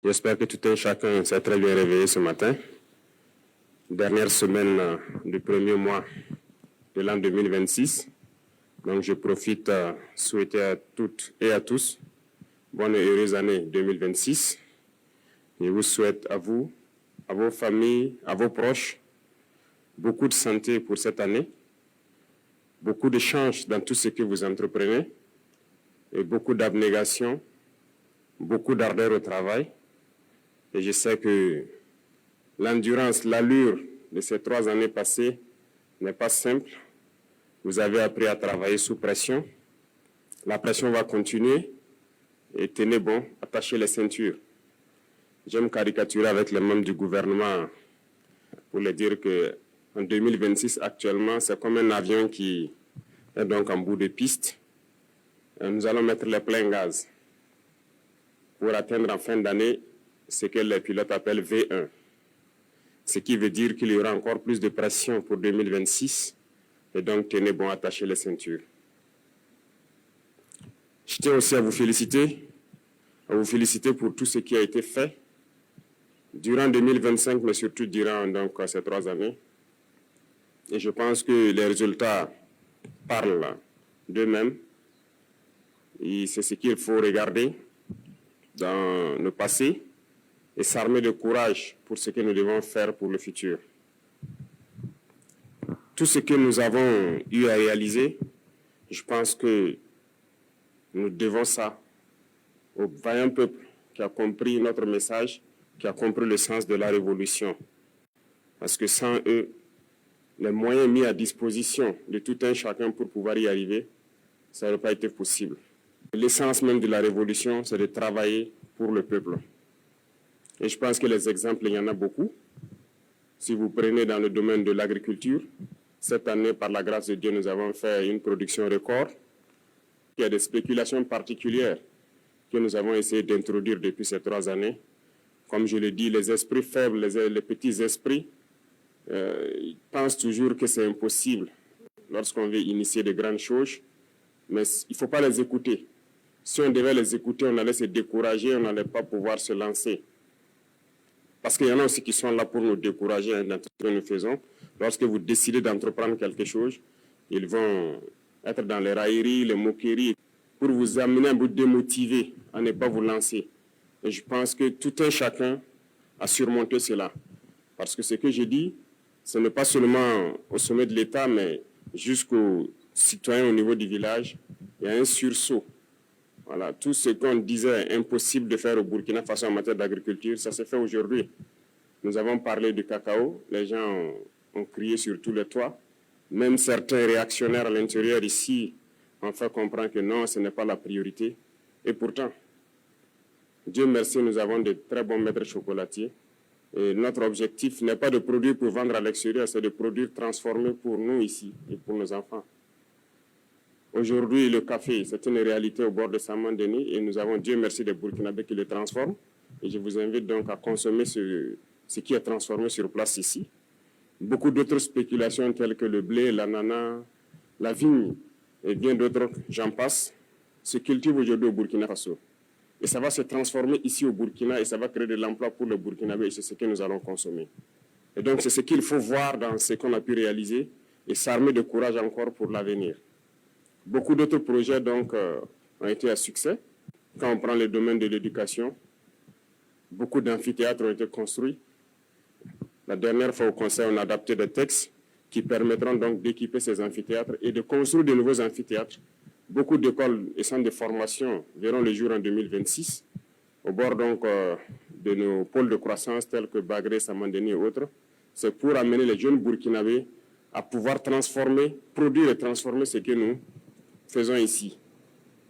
J'espère que tout un chacun s'est très bien réveillé ce matin. Dernière semaine du premier mois de l'an 2026. Donc je profite à souhaiter à toutes et à tous bonne et heureuse année 2026. Je vous souhaite à vous, à vos familles, à vos proches, beaucoup de santé pour cette année, beaucoup de chance dans tout ce que vous entreprenez et beaucoup d'abnégation, beaucoup d'ardeur au travail. Et je sais que l'endurance, l'allure de ces 3 années passées n'est pas simple. Vous avez appris à travailler sous pression. La pression va continuer. Et tenez bon, attachez les ceintures. J'aime caricaturer avec les membres du gouvernement pour leur dire qu'en 2026, actuellement, c'est comme un avion qui est donc en bout de piste. Et nous allons mettre les pleins gaz pour atteindre en fin d'année ce que les pilotes appellent V1. Ce qui veut dire qu'il y aura encore plus de pression pour 2026. Et donc, tenez bon, attachez les ceintures. Je tiens aussi à vous féliciter pour tout ce qui a été fait durant 2025, mais surtout durant donc, ces 3 années. Et je pense que les résultats parlent d'eux-mêmes. Et c'est ce qu'il faut regarder dans le passé et s'armer de courage pour ce que nous devons faire pour le futur. Tout ce que nous avons eu à réaliser, je pense que nous devons ça au vaillant peuple qui a compris notre message, qui a compris le sens de la révolution. Parce que sans eux, les moyens mis à disposition de tout un chacun pour pouvoir y arriver, ça n'aurait pas été possible. L'essence même de la révolution, c'est de travailler pour le peuple. Et je pense que les exemples, il y en a beaucoup. Si vous prenez dans le domaine de l'agriculture, cette année, par la grâce de Dieu, nous avons fait une production record. Il y a des spéculations particulières que nous avons essayé d'introduire depuis ces 3 années. Comme je le dis, les esprits faibles, les petits esprits, ils pensent toujours que c'est impossible lorsqu'on veut initier de grandes choses, mais il ne faut pas les écouter. Si on devait les écouter, on allait se décourager, on n'allait pas pouvoir se lancer. Parce qu'il y en a aussi qui sont là pour nous décourager dans tout ce que nous faisons. Lorsque vous décidez d'entreprendre quelque chose, ils vont être dans les railleries, les moqueries, pour vous amener à vous démotiver, à ne pas vous lancer. Et je pense que tout un chacun a surmonté cela. Parce que ce que je dis, ce n'est pas seulement au sommet de l'État, mais jusqu'aux citoyens au niveau du village, il y a un sursaut. Voilà, tout ce qu'on disait impossible de faire au Burkina Faso en matière d'agriculture, ça s'est fait aujourd'hui. Nous avons parlé du cacao, les gens ont crié sur tous les toits. Même certains réactionnaires à l'intérieur ici ont fait comprendre que non, ce n'est pas la priorité. Et pourtant, Dieu merci, nous avons de très bons maîtres chocolatiers. Et notre objectif n'est pas de produire pour vendre à l'extérieur, c'est de produire transformé pour nous ici et pour nos enfants. Aujourd'hui, le café, c'est une réalité au bord de Saman-Denis et nous avons, Dieu merci, des Burkinabés qui le transforment. Et je vous invite donc à consommer ce qui est transformé sur place ici. Beaucoup d'autres spéculations telles que le blé, l'ananas, la vigne et bien d'autres, j'en passe, se cultivent aujourd'hui au Burkina Faso. Et ça va se transformer ici au Burkina et ça va créer de l'emploi pour le Burkinabé et c'est ce que nous allons consommer. Et donc c'est ce qu'il faut voir dans ce qu'on a pu réaliser et s'armer de courage encore pour l'avenir. Beaucoup d'autres projets donc ont été à succès. Quand on prend le domaine de l'éducation, beaucoup d'amphithéâtres ont été construits. La dernière fois au Conseil, on a adapté des textes qui permettront donc d'équiper ces amphithéâtres et de construire de nouveaux amphithéâtres. Beaucoup d'écoles et centres de formation verront le jour en 2026, au bord donc de nos pôles de croissance tels que Bagré, Saman-Denis et autres. C'est pour amener les jeunes Burkinabés à pouvoir transformer, produire et transformer ce que nous faisons ici.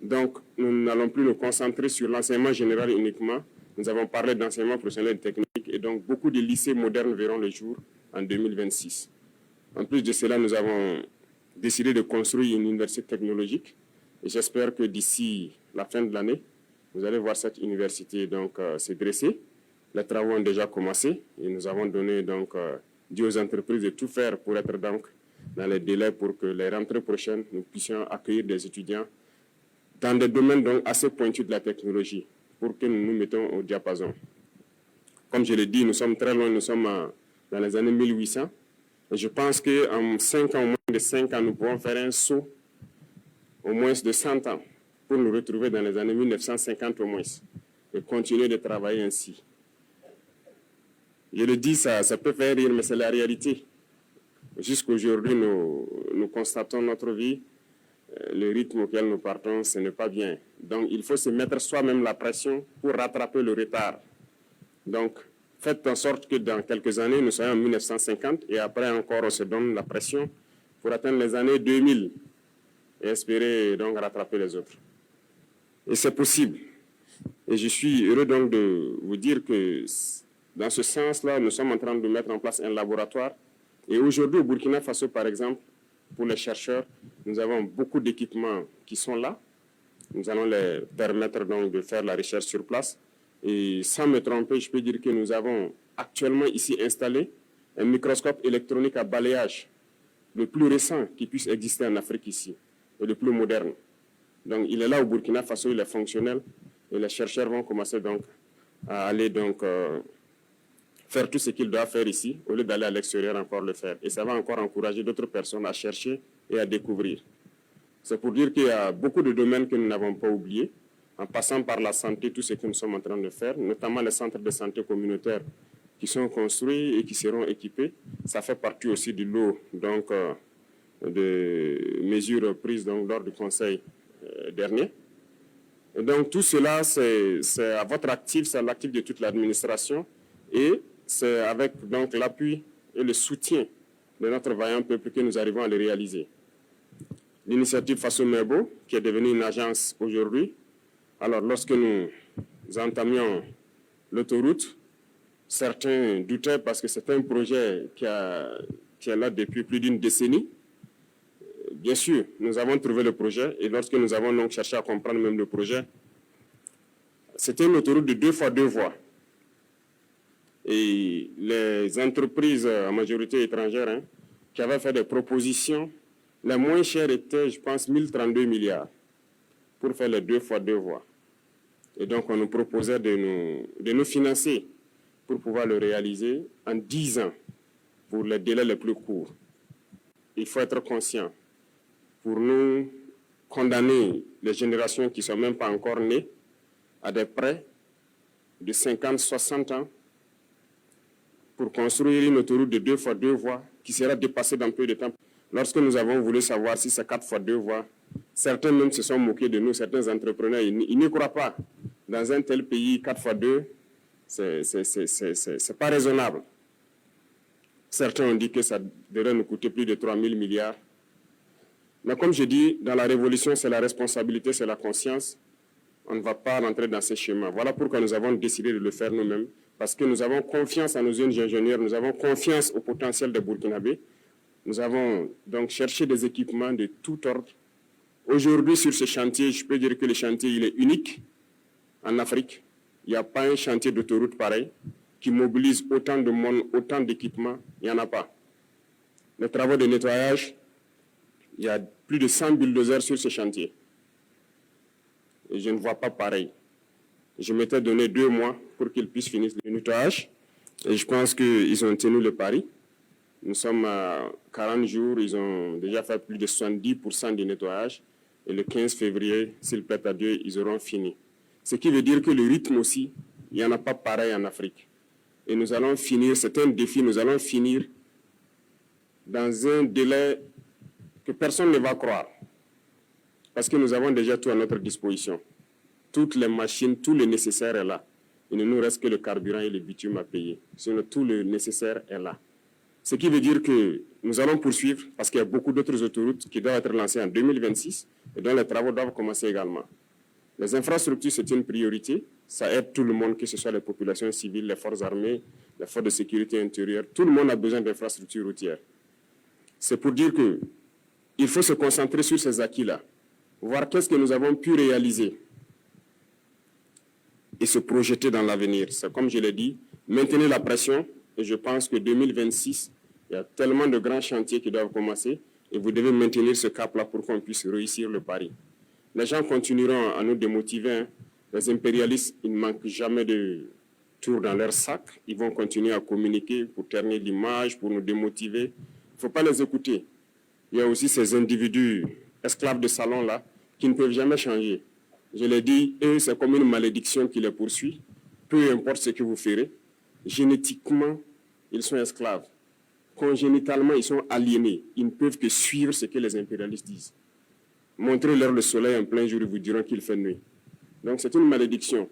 Donc, nous n'allons plus nous concentrer sur l'enseignement général uniquement. Nous avons parlé d'enseignement professionnel et technique et donc beaucoup de lycées modernes verront le jour en 2026. En plus de cela, nous avons décidé de construire une université technologique et j'espère que d'ici la fin de l'année, vous allez voir cette université donc se dresser. Les travaux ont déjà commencé et nous avons donné donc dit aux entreprises de tout faire pour être donc dans les délais pour que les rentrées prochaines, nous puissions accueillir des étudiants dans des domaines donc assez pointus de la technologie pour que nous nous mettons au diapason. Comme je l'ai dit, nous sommes très loin, nous sommes dans les années 1800. Et je pense qu'en 5 ans, au moins de 5 ans, nous pouvons faire un saut au moins de 100 ans pour nous retrouver dans les années 1950 au moins et continuer de travailler ainsi. Je le dis, ça peut faire rire, mais c'est la réalité. Jusqu'aujourd'hui, nous constatons notre vie, le rythme auquel nous partons, ce n'est pas bien. Donc, il faut se mettre soi-même la pression pour rattraper le retard. Donc, faites en sorte que dans quelques années, nous soyons en 1950 et après encore, on se donne la pression pour atteindre les années 2000 et espérer donc rattraper les autres. Et c'est possible. Et je suis heureux donc de vous dire que dans ce sens-là, nous sommes en train de mettre en place un laboratoire. Et aujourd'hui, au Burkina Faso, par exemple, pour les chercheurs, nous avons beaucoup d'équipements qui sont là. Nous allons les permettre donc de faire la recherche sur place. Et sans me tromper, je peux dire que nous avons actuellement ici installé un microscope électronique à balayage, le plus récent qui puisse exister en Afrique ici, et le plus moderne. Donc il est là au Burkina Faso, il est fonctionnel, et les chercheurs vont commencer donc à aller donc faire tout ce qu'ils doivent faire ici, au lieu d'aller à l'extérieur encore le faire. Et ça va encore encourager d'autres personnes à chercher et à découvrir. C'est pour dire qu'il y a beaucoup de domaines que nous n'avons pas oubliés, en passant par la santé, tout ce que nous sommes en train de faire, notamment les centres de santé communautaires qui sont construits et qui seront équipés. Ça fait partie aussi du lot donc, de mesures prises donc, lors du Conseil dernier. Et donc tout cela, c'est à votre actif, c'est à l'actif de toute l'administration et c'est avec donc l'appui et le soutien de notre vaillant peuple que nous arrivons à le réaliser. L'initiative Faso Merbo, qui est devenue une agence aujourd'hui, alors lorsque nous entamions l'autoroute, certains doutaient parce que c'est un projet qui est là depuis plus d'une décennie. Bien sûr, nous avons trouvé le projet et lorsque nous avons donc cherché à comprendre même le projet, c'était une autoroute de 2 fois 2 voies. Et les entreprises, en majorité étrangères, qui avaient fait des propositions, les moins chères étaient, je pense, 1032 milliards pour faire les 2 fois 2 voies. Et donc, on nous proposait de nous financer pour pouvoir le réaliser en 10 ans pour les délais les plus courts. Il faut être conscient. Pour nous condamner les générations qui ne sont même pas encore nées à des prêts de 50, 60 ans pour construire une autoroute de 2 fois 2 voies qui sera dépassée dans peu de temps. Lorsque nous avons voulu savoir si c'est 4 fois 2 voies, certains même se sont moqués de nous, certains entrepreneurs, ils n'y croient pas. Dans un tel pays, 4 fois 2, c'est pas raisonnable. Certains ont dit que ça devrait nous coûter plus de 3 000 milliards. Mais comme je dis, dans la révolution, c'est la responsabilité, c'est la conscience. On ne va pas rentrer dans ces schémas. Voilà pourquoi nous avons décidé de le faire nous-mêmes, parce que nous avons confiance en nos jeunes ingénieurs, nous avons confiance au potentiel des Burkinabés. Nous avons donc cherché des équipements de tout ordre. Aujourd'hui, sur ce chantier, je peux dire que le chantier il est unique en Afrique. Il n'y a pas un chantier d'autoroute pareil qui mobilise autant de monde, autant d'équipements. Il n'y en a pas. Les travaux de nettoyage, il y a plus de 100 bulldozers sur ce chantier. Et je ne vois pas pareil. Je m'étais donné 2 mois pour qu'ils puissent finir le nettoyage. Et je pense qu'ils ont tenu le pari. Nous sommes à 40 jours, ils ont déjà fait plus de 70% du nettoyage. Et le 15 février, s'il plaît à Dieu, ils auront fini. Ce qui veut dire que le rythme aussi, il n'y en a pas pareil en Afrique. Et nous allons finir, c'est un défi, nous allons finir dans un délai que personne ne va croire. Parce que nous avons déjà tout à notre disposition. Toutes les machines, tout le nécessaire est là. Il ne nous reste que le carburant et le bitume à payer. Sinon, tout le nécessaire est là. Ce qui veut dire que nous allons poursuivre parce qu'il y a beaucoup d'autres autoroutes qui doivent être lancées en 2026 et dont les travaux doivent commencer également. Les infrastructures, c'est une priorité. Ça aide tout le monde, que ce soit les populations civiles, les forces armées, les forces de sécurité intérieure. Tout le monde a besoin d'infrastructures routières. C'est pour dire qu'il faut se concentrer sur ces acquis-là, voir qu'est-ce que nous avons pu réaliser et se projeter dans l'avenir. C'est comme je l'ai dit, maintenir la pression. Et je pense que 2026, il y a tellement de grands chantiers qui doivent commencer et vous devez maintenir ce cap-là pour qu'on puisse réussir le pari. Les gens continueront à nous démotiver. Les impérialistes, ils ne manquent jamais de toujours dans leur sac. Ils vont continuer à communiquer pour ternir l'image, pour nous démotiver. Il ne faut pas les écouter. Il y a aussi ces individus esclaves de salon là qui ne peuvent jamais changer. Je l'ai dit, eux, c'est comme une malédiction qui les poursuit. Peu importe ce que vous ferez, génétiquement, ils sont esclaves. Congénitalement, ils sont aliénés. Ils ne peuvent que suivre ce que les impérialistes disent. Montrez-leur le soleil en plein jour, ils vous diront qu'il fait nuit. Donc c'est une malédiction.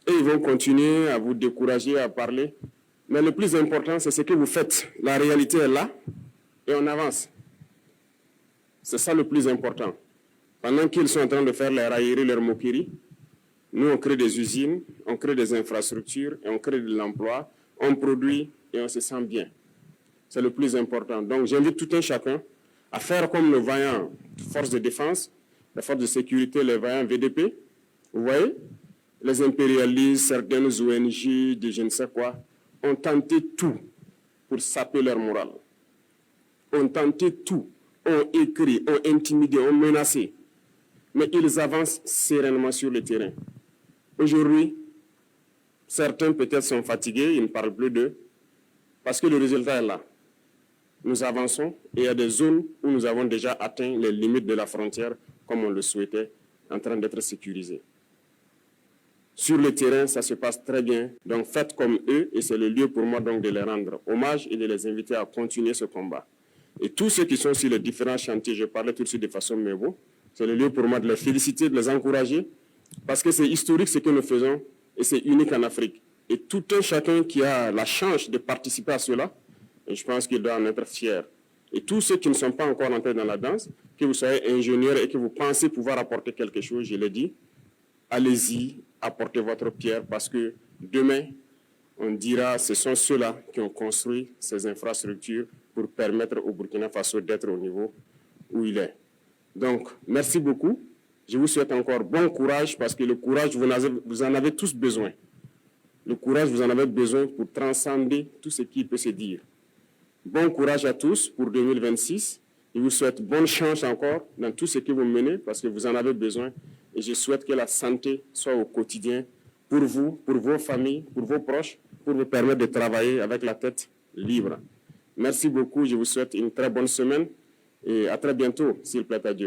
Et ils vont continuer à vous décourager, à parler. Mais le plus important, c'est ce que vous faites. La réalité est là et on avance. C'est ça le plus important. Pendant qu'ils sont en train de faire les railleries, leurs moqueries, nous, on crée des usines, on crée des infrastructures et on crée de l'emploi, on produit et on se sent bien. C'est le plus important. Donc, j'invite tout un chacun à faire comme le vaillant force de défense, la force de sécurité, les vaillants VDP. Vous voyez, les impérialistes, certaines ONG, des je ne sais quoi, ont tenté tout pour saper leur morale. Ont tenté tout, ont écrit, ont intimidé, ont menacé. Mais ils avancent sereinement sur le terrain. Aujourd'hui, certains peut-être sont fatigués, ils ne parlent plus d'eux, parce que le résultat est là. Nous avançons et il y a des zones où nous avons déjà atteint les limites de la frontière comme on le souhaitait, en train d'être sécurisés. Sur le terrain, ça se passe très bien. Donc faites comme eux et c'est le lieu pour moi donc de les rendre hommage et de les inviter à continuer ce combat. Et tous ceux qui sont sur les différents chantiers, je parlais tout de suite de façon mémo, c'est le lieu pour moi de les féliciter, de les encourager, parce que c'est historique ce que nous faisons et c'est unique en Afrique. Et tout un chacun qui a la chance de participer à cela, et je pense qu'il doit en être fier. Et tous ceux qui ne sont pas encore entrés dans la danse, que vous soyez ingénieur et que vous pensez pouvoir apporter quelque chose, je l'ai dit, allez-y, apportez votre pierre parce que demain, on dira ce sont ceux-là qui ont construit ces infrastructures pour permettre au Burkina Faso d'être au niveau où il est. Donc, merci beaucoup. Je vous souhaite encore bon courage parce que le courage, vous en avez tous besoin. Le courage, vous en avez besoin pour transcender tout ce qui peut se dire. Bon courage à tous pour 2026. Je vous souhaite bonne chance encore dans tout ce que vous menez parce que vous en avez besoin. Et je souhaite que la santé soit au quotidien pour vous, pour vos familles, pour vos proches, pour vous permettre de travailler avec la tête libre. Merci beaucoup. Je vous souhaite une très bonne semaine et à très bientôt, s'il plaît à Dieu.